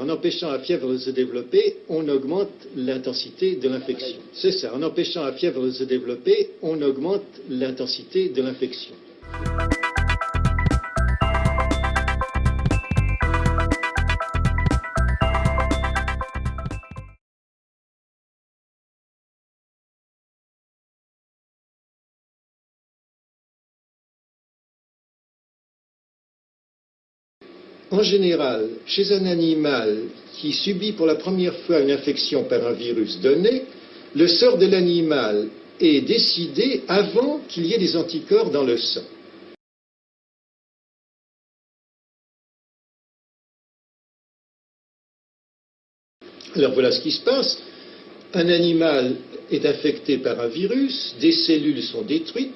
en empêchant la fièvre de se développer, on augmente l'intensité de l'infection. C'est ça, en empêchant la fièvre de se développer, on augmente l'intensité de l'infection. En général, chez un animal qui subit pour la première fois une infection par un virus donné, le sort de l'animal est décidé avant qu'il y ait des anticorps dans le sang. Alors voilà ce qui se passe. Un animal est infecté par un virus, des cellules sont détruites,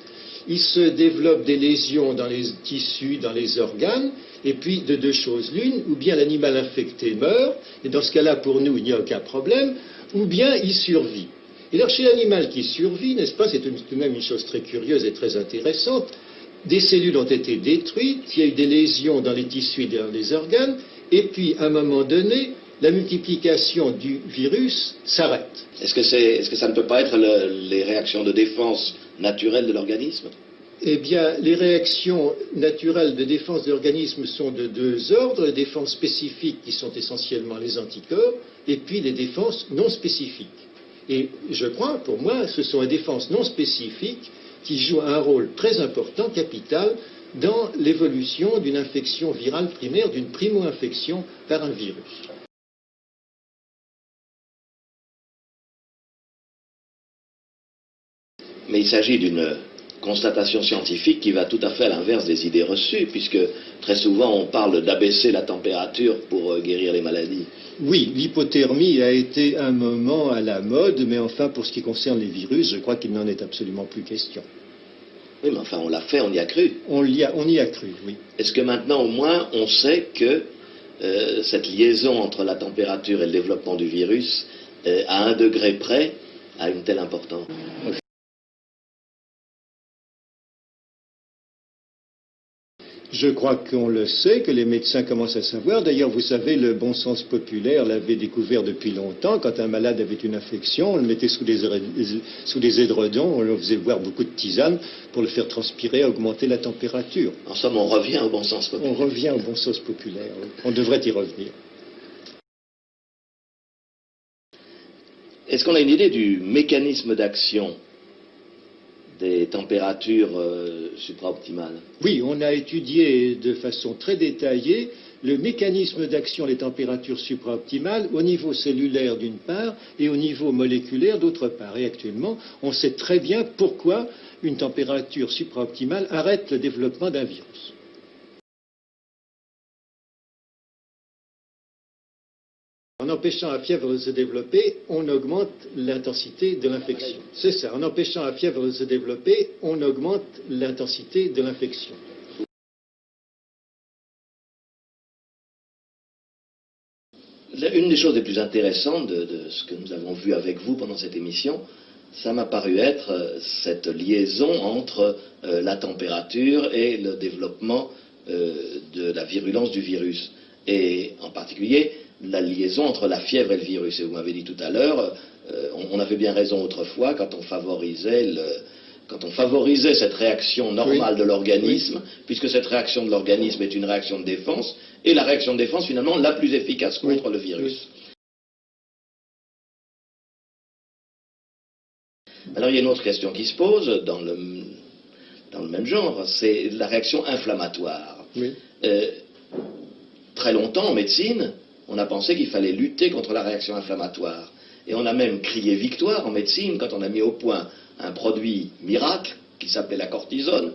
il se développe des lésions dans les tissus, dans les organes, et puis de deux choses l'une, ou bien l'animal infecté meurt, et dans ce cas-là pour nous il n'y a aucun problème, ou bien il survit. Et alors chez l'animal qui survit, n'est-ce pas, c'est tout de même une chose très curieuse et très intéressante, des cellules ont été détruites, il y a eu des lésions dans les tissus et dans les organes, et puis à un moment donné, la multiplication du virus s'arrête. Est-ce que ça ne peut pas être les réactions de défense naturelles de l'organisme? Eh bien, les réactions naturelles de défense de l'organisme sont de deux ordres, les défenses spécifiques qui sont essentiellement les anticorps, et puis les défenses non spécifiques. Et je crois, pour moi, ce sont les défenses non spécifiques qui jouent un rôle très important, capital, dans l'évolution d'une infection virale primaire, d'une primo-infection par un virus. Mais il s'agit d'une constatation scientifique qui va tout à fait à l'inverse des idées reçues, puisque très souvent on parle d'abaisser la température pour guérir les maladies. Oui, l'hypothermie a été un moment à la mode, mais enfin pour ce qui concerne les virus, je crois qu'il n'en est absolument plus question. Oui, mais enfin on l'a fait, on y a cru. On y a cru, oui. Est-ce que maintenant au moins on sait que cette liaison entre la température et le développement du virus, à 1 degré près, a une telle importance? Je crois qu'on le sait, que les médecins commencent à savoir. D'ailleurs, vous savez, le bon sens populaire l'avait découvert depuis longtemps. Quand un malade avait une infection, on le mettait sous des édredons, on le faisait boire beaucoup de tisane pour le faire transpirer, augmenter la température. En somme, on revient au bon sens populaire. On revient au bon sens populaire, oui. On devrait y revenir. Est-ce qu'on a une idée du mécanisme d'action des températures supraoptimales? Oui, on a étudié de façon très détaillée le mécanisme d'action des températures supraoptimales au niveau cellulaire d'une part et au niveau moléculaire d'autre part. Et actuellement, on sait très bien pourquoi une température supraoptimale arrête le développement d'un virus. En empêchant la fièvre de se développer, on augmente l'intensité de l'infection. C'est ça, en empêchant la fièvre de se développer, on augmente l'intensité de l'infection. Une des choses les plus intéressantes de ce que nous avons vu avec vous pendant cette émission, ça m'a paru être cette liaison entre la température et le développement de la virulence du virus. Et en particulier, la liaison entre la fièvre et le virus. Et vous m'avez dit tout à l'heure, on avait bien raison autrefois quand on favorisait cette réaction normale de l'organisme, puisque cette réaction de l'organisme est une réaction de défense, et la réaction de défense finalement la plus efficace contre le virus. Alors il y a une autre question qui se pose dans le même genre, c'est la réaction inflammatoire. Très longtemps en médecine, on a pensé qu'il fallait lutter contre la réaction inflammatoire. Et on a même crié victoire en médecine quand on a mis au point un produit miracle qui s'appelait la cortisone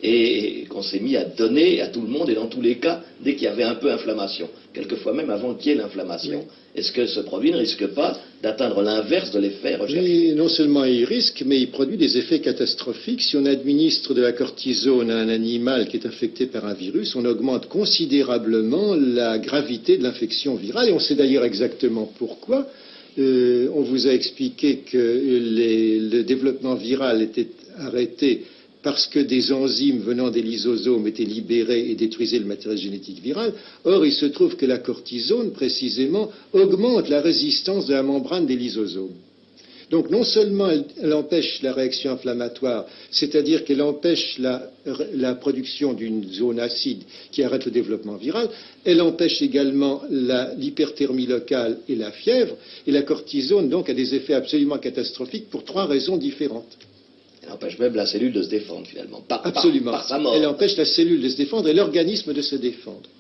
et qu'on s'est mis à donner à tout le monde et dans tous les cas dès qu'il y avait un peu d'inflammation, quelquefois même avant qu'il y ait l'inflammation. Est-ce que ce produit ne risque pas d'atteindre l'inverse de l'effet recherché? Oui, non seulement il risque, mais il produit des effets catastrophiques. Si on administre de la cortisone à un animal qui est infecté par un virus, on augmente considérablement la gravité de l'infection virale. Et on sait d'ailleurs exactement pourquoi. On vous a expliqué que le développement viral était arrêté parce que des enzymes venant des lysosomes étaient libérées et détruisaient le matériel génétique viral. Or, il se trouve que la cortisone, précisément, augmente la résistance de la membrane des lysosomes. Donc non seulement elle empêche la réaction inflammatoire, c'est-à-dire qu'elle empêche la production d'une zone acide qui arrête le développement viral, elle empêche également l'hyperthermie locale et la fièvre, et la cortisone donc a des effets absolument catastrophiques pour 3 raisons différentes. Elle empêche même la cellule de se défendre finalement, Absolument. par sa mort. Elle empêche la cellule de se défendre et l'organisme de se défendre.